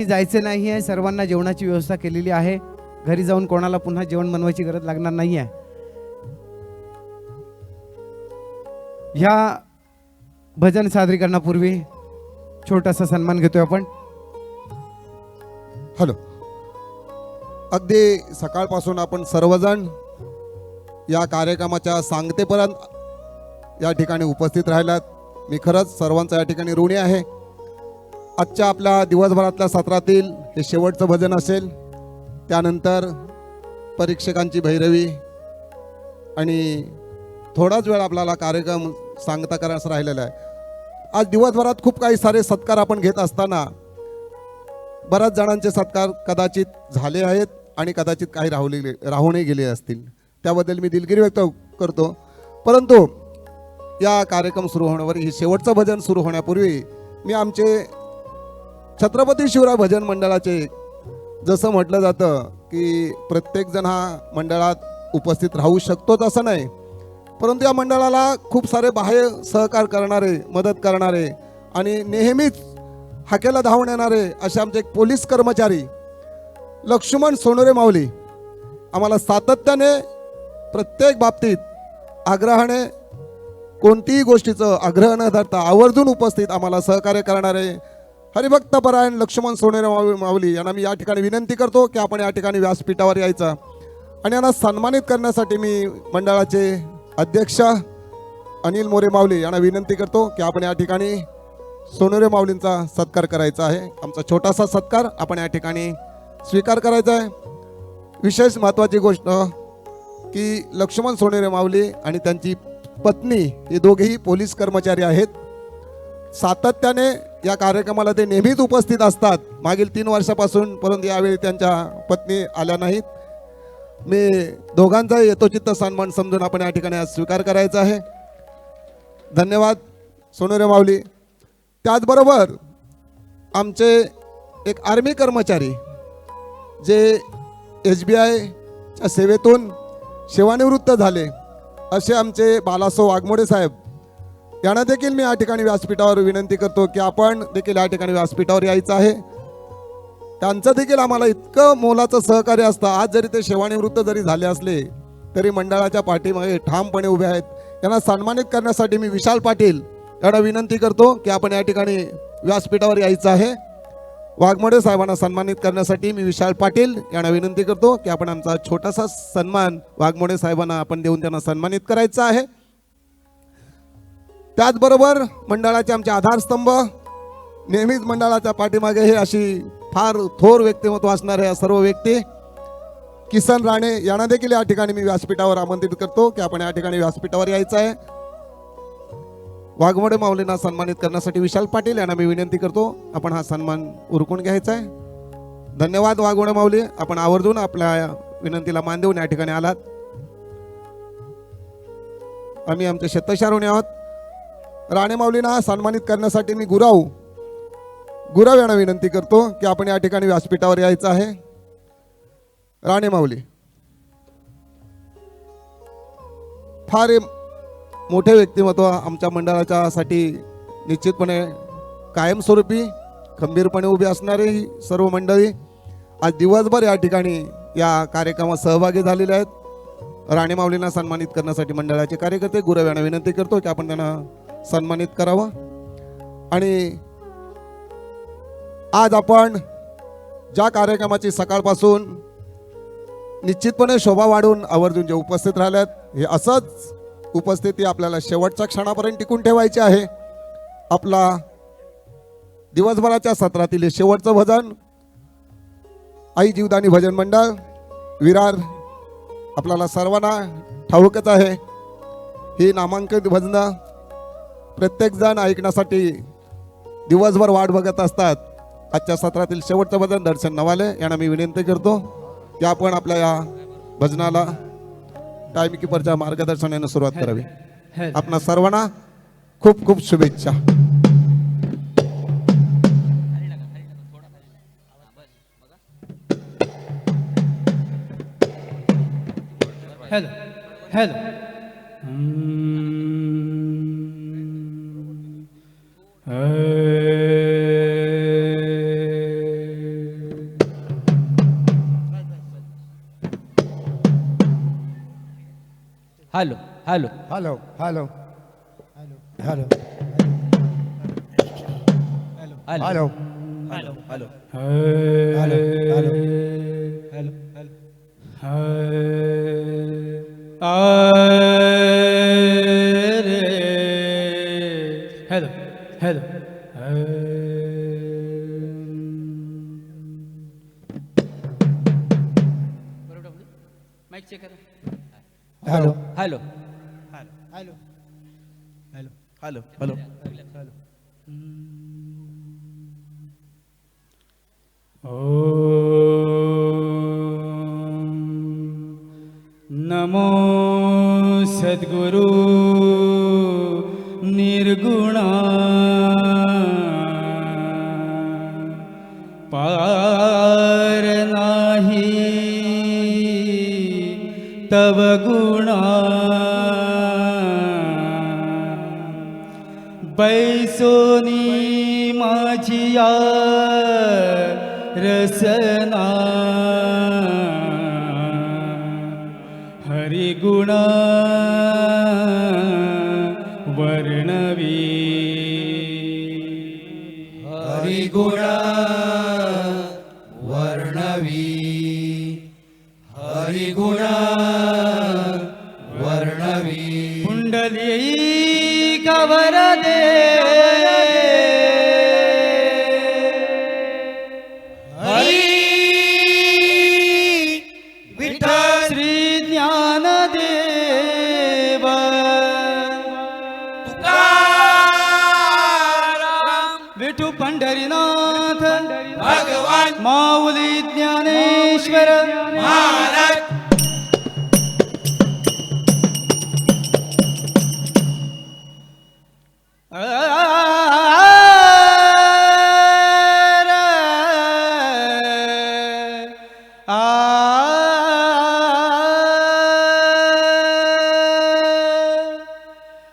जायचे नाही आहे. सर्वांना जेवणाची व्यवस्था केलेली आहे. घरी जाऊन कोणाला पुन्हा जेवण बनवायची गरज लागणार नाही आहे. ह्या भजन सादरीकरणापूर्वी छोटासा सन्मान घेतोय आपण. हॅलो, अगदी सकाळपासून आपण सर्वजण या कार्यक्रमाच्या सांगतेपर्यंत या ठिकाणी उपस्थित राहिलात. मी खरंच सर्वांचा या ठिकाणी ऋणी आहे. आजच्या आपल्या दिवसभरातल्या सत्रातील हे शेवटचं भजन असेल. त्यानंतर परीक्षकांची भैरवी आणि थोडाच वेळ आपल्याला कार्यक्रम सांगता करायचं राहिलेला आहे. आज दिवसभरात खूप काही सारे सत्कार आपण घेत असताना बऱ्याच जणांचे सत्कार कदाचित झाले आहेत आणि कदाचित काही राहूनही गेले असतील. त्याबद्दल मी दिलगिरी व्यक्त करतो. परंतु या कार्यक्रम सुरू होण्यावर हे शेवटचं भजन सुरू होण्यापूर्वी मी आमचे छत्रपती शिवराय भजन मंडळाचे, जसं म्हटलं जातं की प्रत्येकजण हा मंडळात उपस्थित राहू शकतोच असं नाही, परंतु या मंडळाला खूप सारे बाह्य सहकार करणारे, मदत करणारे आणि नेहमीच हाकेला धावून येणारे असे आमचे एक पोलीस कर्मचारी लक्ष्मण सोनोरे माऊली आम्हाला सातत्याने प्रत्येक बाबतीत आग्रहाने, कोणतीही गोष्टीचं आग्रह न धरता आवर्जून उपस्थित आम्हाला सहकार्य करणारे हरिभक्तपरायण लक्ष्मण सोनोरे माऊली यांना मी या ठिकाणी विनंती करतो की आपण या ठिकाणी व्यासपीठावर यायचं आणि यांना सन्मानित करण्यासाठी मी मंडळाचे अध्यक्ष अनिल मोरे माऊली यांना विनंती करतो की आपण या ठिकाणी सोनोरे माऊलींचा सत्कार करायचा आहे. आमचा छोटासा सत्कार आपण या ठिकाणी स्वीकार करायचा आहे. विशेष महत्त्वाची गोष्ट की लक्ष्मण सोनोरे माऊली आणि त्यांची पत्नी हे दोघेही पोलीस कर्मचारी आहेत. सातत्याने या कार्यक्रमाला ते नेहमीच उपस्थित असतात मागील 3 वर्षापासून, परंतु यावेळी त्यांच्या पत्नी आल्या नाहीत. मी दोघांचा यथोचित सन्मान समजून आपण या ठिकाणी आज स्वीकार करायचा आहे. धन्यवाद सोनोरे माऊली. त्याचबरोबर आमचे एक आर्मी कर्मचारी जे SBIच्या सेवेतून सेवानिवृत्त झाले असे आमचे बालासो वाघमोडे साहेब यांना देखील मी या ठिकाणी व्यासपीठावर विनंती करतो की आपण देखील या ठिकाणी व्यासपीठावर यायचं आहे. त्यांचं देखील आम्हाला इतकं मोलाचं सहकार्य असतं. आज जरी ते सेवानिवृत्त जरी झाले असले तरी मंडळाच्या पाठीमागे ठामपणे उभे आहेत. यांना सन्मानित करण्यासाठी मी विशाल पाटील यांना विनंती करतो की आपण या ठिकाणी व्यासपीठावर यायचं आहे. वाघमोडे साहेबांना सन्मानित करण्यासाठी मी विशाल पाटील यांना विनंती करतो की आपण आमचा छोटासा सन्मान वाघमोडे साहेबांना आपण देऊन त्यांना सन्मानित करायचं आहे. त्याचबरोबर मंडळाचे आमचे आधारस्तंभ, नेहमीच मंडळाच्या पाठीमागे हे अशी फार थोर व्यक्तिमत्व असणारे या सर्व व्यक्ती किसन राणे यांना देखील या ठिकाणी मी व्यासपीठावर आमंत्रित करतो की आपण या ठिकाणी व्यासपीठावर यायचं आहे. वाघमोडे माऊलींना सन्मानित करण्यासाठी विशाल पाटील यांना मी विनंती करतो आपण हा सन्मान उरकून घ्यायचा आहे. धन्यवाद वाघमोडे माऊली, आपण आवर्जून आपल्या विनंतीला मान देऊन या ठिकाणी आलात. आम्ही आमचे शेतशारोणी आहोत. राणे माऊलींना सन्मानित करण्यासाठी मी गुराव यांना विनंती करतो की आपण या ठिकाणी व्यासपीठावर यायचं आहे. राणे माऊली फार मोठे व्यक्तिमत्व आमच्या मंडळाच्यासाठी निश्चितपणे कायमस्वरूपी खंबीरपणे उभे असणारे ही सर्व मंडळी आज दिवसभर या ठिकाणी या कार्यक्रमात सहभागी झालेले आहेत. राणे माऊलींना सन्मानित करण्यासाठी मंडळाचे कार्यकर्ते गुरव यांना विनंती करतो की आपण त्यांना सन्मानित करावं. आणि आज आपण ज्या कार्यक्रमाची सकाळपासून निश्चितपणे शोभा वाढवून आवर्जून जे उपस्थित राहिल्यात, हे असंच उपस्थिती आपल्याला शेवटच्या क्षणापर्यंत टिकून ठेवायची आहे. आपला दिवसभराच्या सत्रातील हे शेवटचं भजन आई जीवदानी भजन मंडळ विरार आपल्याला सर्वांना ठाऊकच आहे. ही नामांकित भजनं प्रत्येकजण ऐकण्यासाठी दिवसभर वाट बघत असतात. आजच्या सत्रातील शेवटचं भजन दर्शन नवाले यांना मी विनंती करतो की आपण आपल्या या भजनाला टाइम कीपरच्या मार्गदर्शनाने सुरुवात करावी. आपणा सर्वांना खूप खूप शुभेच्छा. Hello hello hello hello hello hello hello hello hello hello hello hello hello hello mic check करा. Hello hello hello hello hello नमो सद्गुरु निर्गुणा पार नाही तव गुणा बैसोनी माझिया रसना हरिगुणा वर्णवी हरिगुणा वर्णवी हरिगुणा वर्णवी पुंडली कवरदे हरी विठ्ठल श्री ज्ञानदेव तुकाराम विठू पंढरीनाथ भगवान माऊली ज्ञानेश्वर महाराज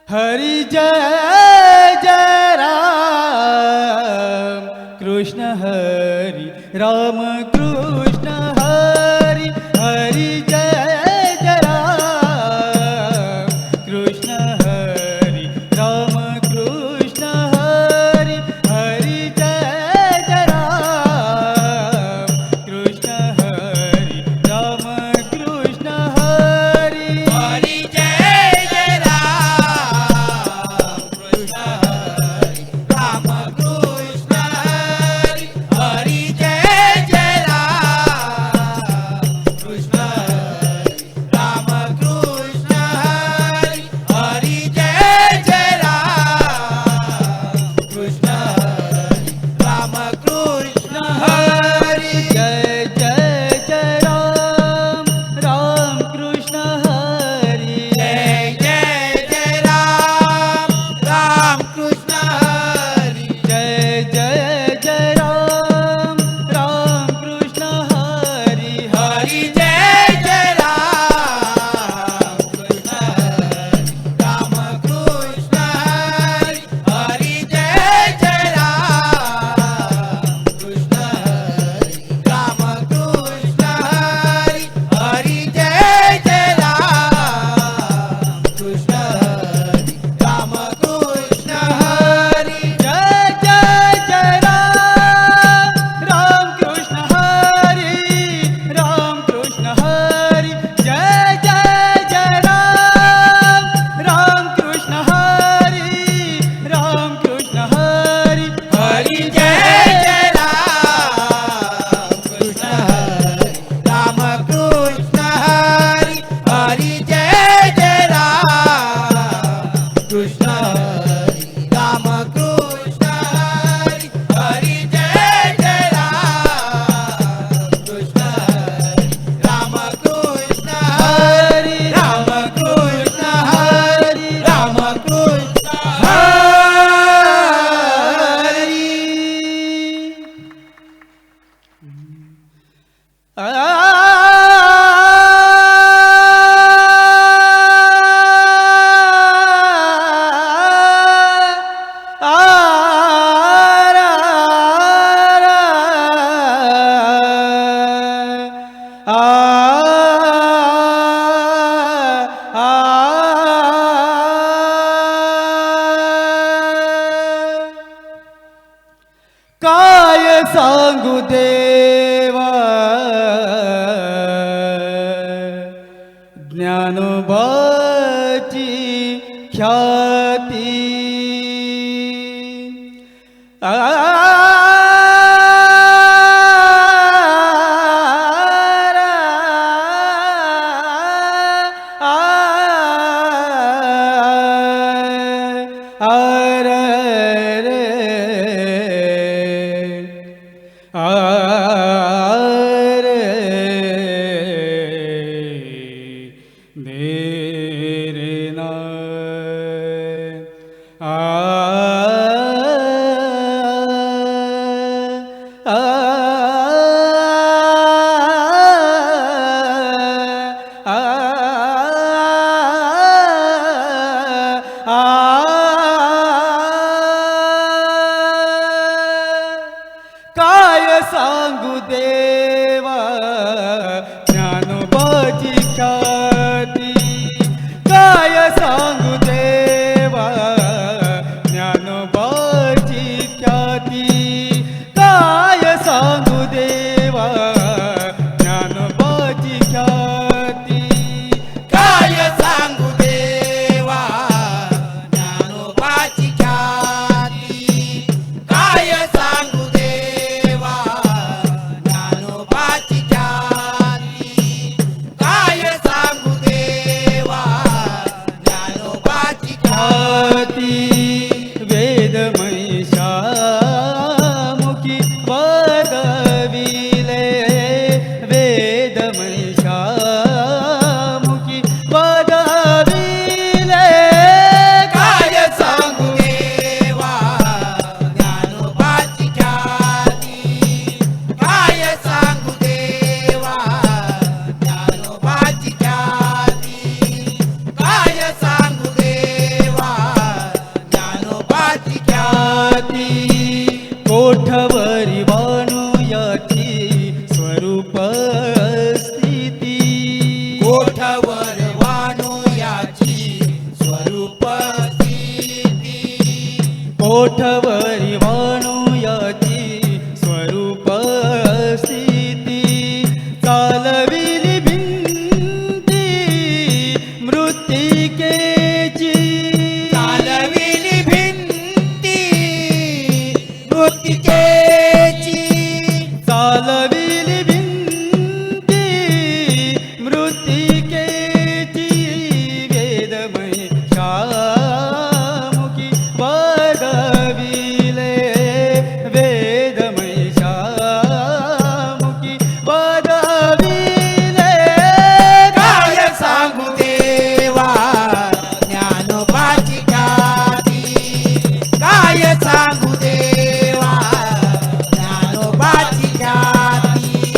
हरि जय जय राम कृष्ण हरि राम कृष्ण हरि हरि जय जय राम कृष्ण हरि राम कृष्ण हरि हरि जय जय राम कृष्ण हरि राम कृष्ण हरि हरी जय जय राम कृष्ण हरी राम कृष्ण हरी हरी जय जय राम कृष्ण हरी राम कृष्ण हरी हरी जय जय राम कृष्ण हरी राम कृष्ण हरी जय जय जय राम राम कृष्ण हरी जय जय जय राम राम कृष्ण हरी जय जय जय राम राम कृष्ण हरी हरी जय जय राम कृष्ण हरी राम कृष्ण हरी हरी जय जय राम कृष्ण हरी राम कृष्ण हरी हरी जय जय राम कृष्ण हरी राम कृष्ण हरी जय जय जय राम राम कृष्ण हरी राम कृष्ण हरी जय जय जय राम राम कृष्ण हरी राम कृष्ण हरी हरी जय जय राम कृष्ण हरी राम कृष्ण हरी हरी जय जय राम कृष्ण हरी राम कृष्ण हरी हरी जय जय राम कृष्ण हरी राम कृष्ण हरी राम कृष्ण हरी राम कृष्ण हरी आ सांगू देवा ज्ञानोबाची ख्याती मेरे ना काय सांगू देवा ज्ञानोबाची ख्याती काय सांगू देवा ज्ञानोबाची ख्याती काय सांगू देवा ज्ञानोबाची ख्याती काय सांगू देवा ज्ञानोबाची ख्याती काय सांगू देवा ज्ञानोबाची ख्याती काय सांगू देवा ज्ञानोबाची ख्याती वेदमय शामुखी पदविले वेदमय शामुखी पदविले काय सांगू देवा ज्ञानोबाची ख्याती काय सांगू देवा ज्ञानोबाची ख्याती काय सांगू देवा ज्ञानोबाची ख्याती कोठवरी वाणुयाची स्वरूप स्थिती कोठवर वाणुयाची स्वरूप स्थिती कोठवरी वाणुयाची स्वरूप स्थिती चालविली भिंती मृत्तिकेची चालविली भिंती मृत्तिकेची चालविली भिंती मृत्तिकेची वेदमय शामुखी पदविले वेदमय शामुखी पदविले काय सांगू देवा ज्ञानोबाची ख्याती काय सांगू देवा ज्ञानोबाची ख्याती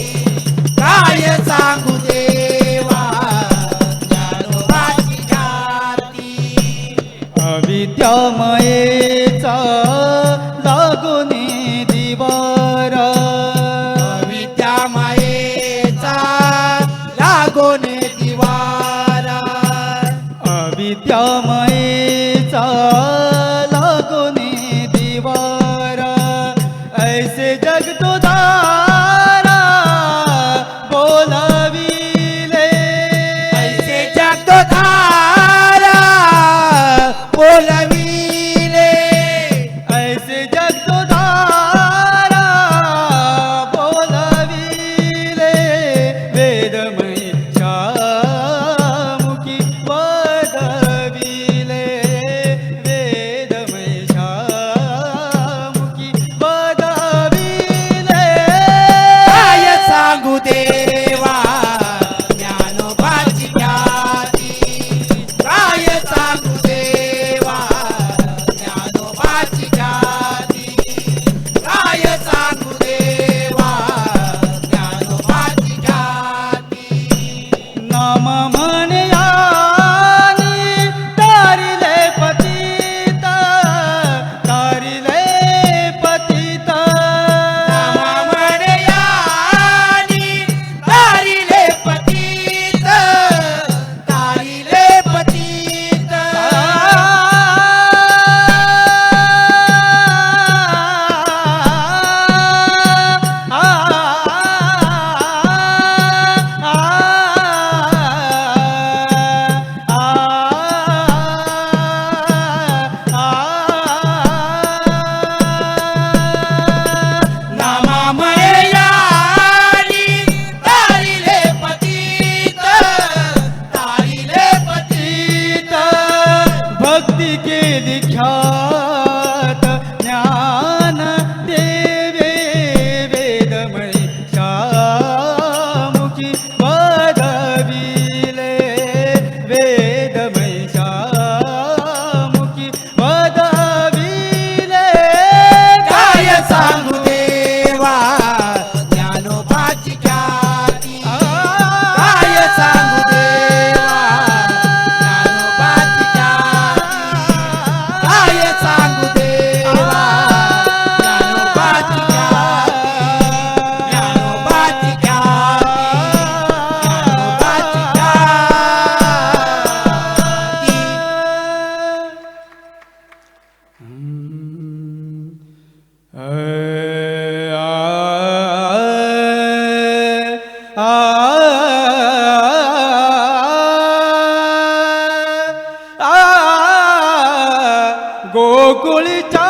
गोकुळच्या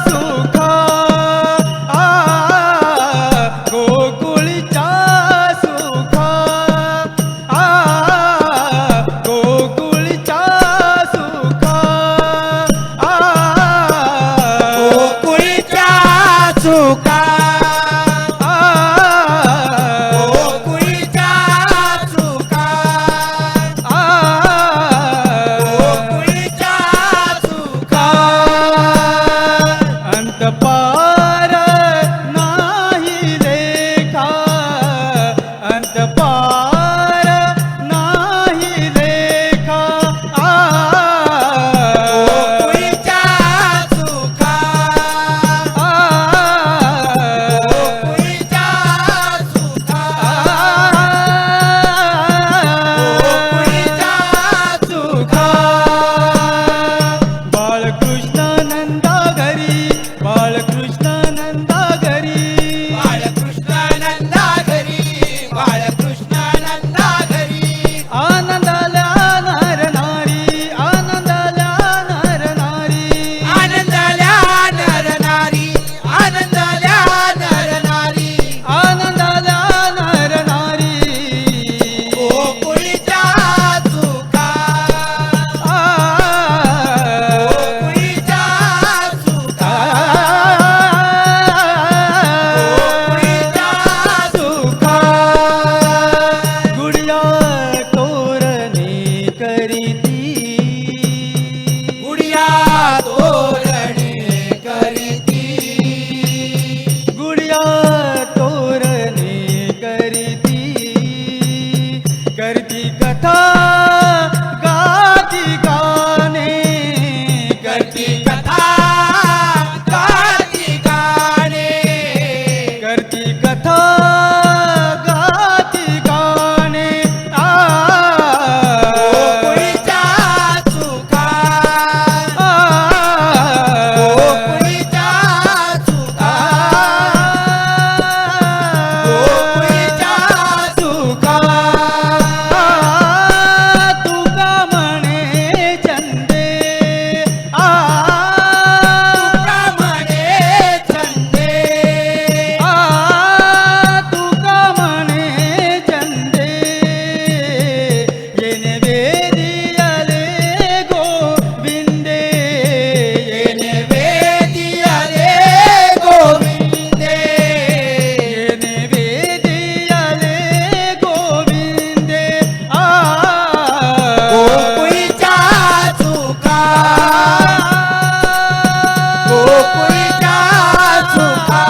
सुखा गोकुळच्या सुखा गोकुळच्या सुखा गोकुळच्या सुखा गोकुळच्या सुखा गोकुळच्या सुखा अंत पार नाही लेखा अंत पार नाही लेखा गोकुळच्या सुखा गोकुळच्या सुखा गोकुळच्या सुखा बाळकृष्ण नंदा घरी बाळकृष्ण नंदा घरी बाळकृष्णानंदा घरी बाळकृष्णानंदा घरी आनंदाला नर नारी आनंदाला नर नारी आनंदाल्या नर नारी आनंदाल्या नर नारी आनंदाला नर नारी गोकुळच्या सुखा गोकुळच्या सुखा गोकुळच्या सुखा गुडिया तोरणे करीती गुडिया तोरणे करीती गुडिया तोरणे करीती करती कथा गाती गाणे करती कथा गाती गाणे करती कथा गाती गाणे गोकुळच्या सुखा गोकुळच्या सुखा गोकुळच्या सुखा तुका म्हणे चंदे तुका म्हणे चंदे तुका म्हणे चंदे येणे वेदी आले गोविंदे येणे वेदी आले गोविंदे येणे वेदी आले गोविंदे गोकुळच्या सुखा गोकुळच्या सुखा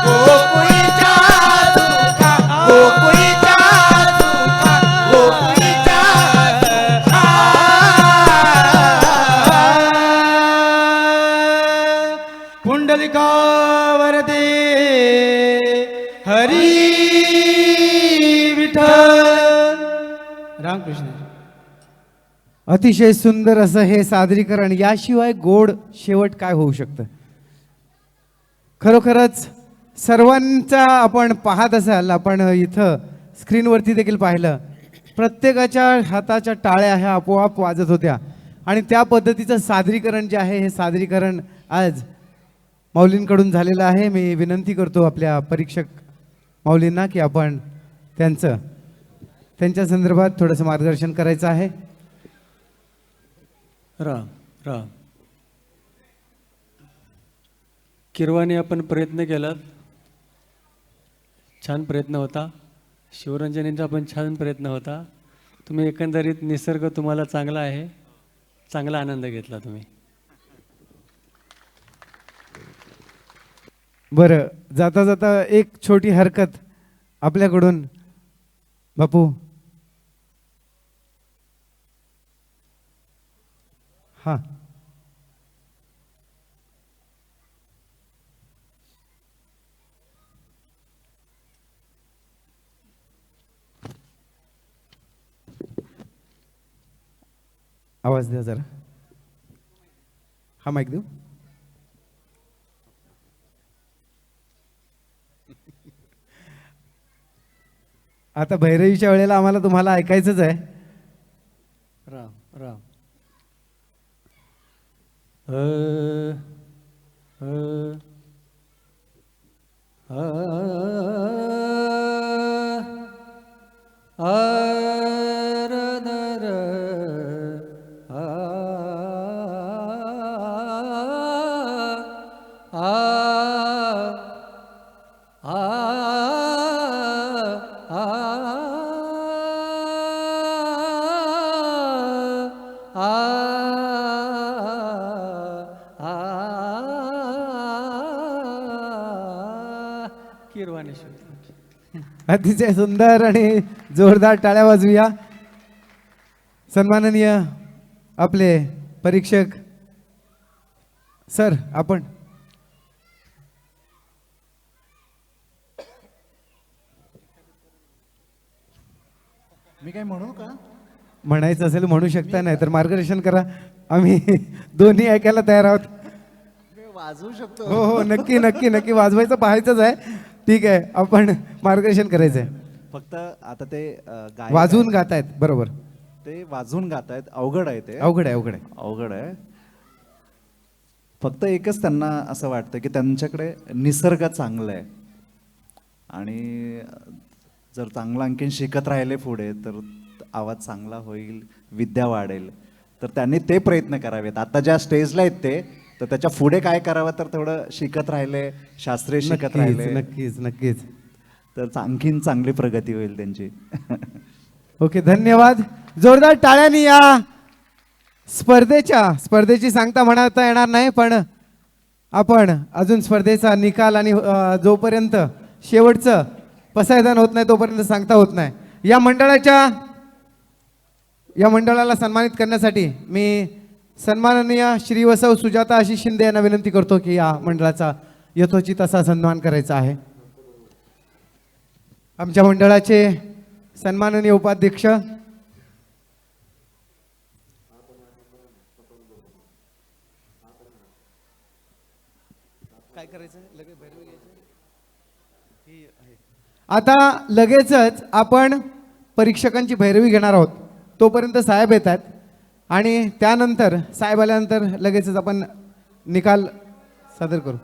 गोकुळच्या सुखा गोकुळच्या सुखा गोकुळच्या सुखा पुंडलिकावरदे हरी विठ्ठल रामकृष्ण अतिशय सुंदर असं हे सादरीकरण. याशिवाय गोड शेवट काय होऊ शकतं? खरोखरच सर्वांचा आपण पाहत असाल, आपण इथं स्क्रीनवरती देखील पाहिलं, प्रत्येकाच्या हाताच्या टाळ्या ह्या आपोआप वाजत होत्या आणि त्या पद्धतीचं सादरीकरण जे आहे हे सादरीकरण आज माऊलींकडून झालेलं आहे. मी विनंती करतो आपल्या परीक्षक माऊलींना की आपण त्यांच्या संदर्भात थोडंसं मार्गदर्शन करायचं आहे. राम राम. किरवाने आपण प्रयत्न केलात, छान प्रयत्न होता. शिवरंजनींचा पण छान प्रयत्न होता. तुम्ही एकंदरीत निसर्ग तुम्हाला चांगला आहे, चांगला आनंद घेतला तुम्ही. बरं, जाता जाता एक छोटी हरकत आपल्याकडून. बापू, हां आवाज द्या जरा. हा माईक देऊ. आता भैरवीच्या वेळेला आम्हाला तुम्हाला ऐकायचंच आहे. राम राम. अ अ आ र न र आ आ अतिशय सुंदर आणि जोरदार टाळ्या वाजवूया. सन्माननीय आपले परीक्षक सर, आपण मी काय म्हणू का? म्हणायचं असेल म्हणू शकता, नाही तर मार्गदर्शन करा. आम्ही दोन्ही ऐकायला तयार आहोत. मी वाजवू शकतो. हो हो, नक्की नक्की नक्की वाजवायचं पाहायचंच आहे. ठीक आहे, आपण मार्गदर्शन करायचंय. फक्त आता ते गायक वाजवून आहेत, गातायत, बरोबर. ते वाजवून गातायत, अवघड आहे ते, अवघड आहे, अवघड आहे. अवघड आहे. फक्त एकच त्यांना असं वाटतं की त्यांच्याकडे निसर्ग चांगला आहे आणि जर चांगलं आणखीन शिकत राहिले पुढे तर आवाज चांगला होईल, विद्या वाढेल. तर त्यांनी ते प्रयत्न करावेत. आता ज्या स्टेजला आहेत ते, तर त्याच्या पुढे काय करावं, तर थोडं शिकत राहिले, शास्त्रीय शिकत नक्कीच राहिले नक्कीच नक्कीच. तर आणखीन चांगली प्रगती होईल त्यांची. ओके, धन्यवाद. जोरदार टाळ्यांनी या स्पर्धेची सांगता म्हणता येणार नाही, पण आपण अजून स्पर्धेचा निकाल आणि जोपर्यंत शेवटचं पसायदान होत नाही तोपर्यंत सांगता होत नाही. या मंडळाला सन्मानित करण्यासाठी मी सन्माननीय श्री वसव सुजाता आशिष शिंदे यांना विनंती करतो की या मंडळाचा यथोचित असा सन्मान करायचा आहे. आमच्या मंडळाचे सन्माननीय उपाध्यक्ष काय करायचं, लगेच भैरवी घ्यायची. आता लगेचच आपण परीक्षकांची भैरवी घेणार आहोत. तोपर्यंत साहेब येतात आणि त्यानंतर साहेब आल्यानंतर लगेचच आपण निकाल सादर करू.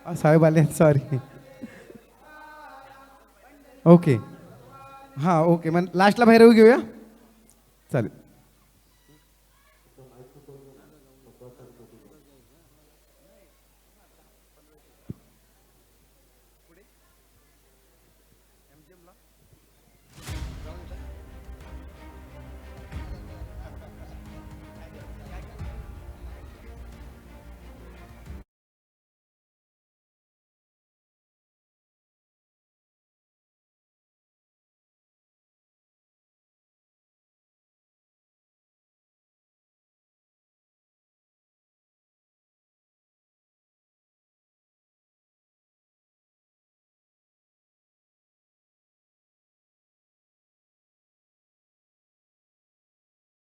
साहेब आले, सॉरी. ओके, हां ओके, मग लास्टला भैरवी घेऊया, चालेल.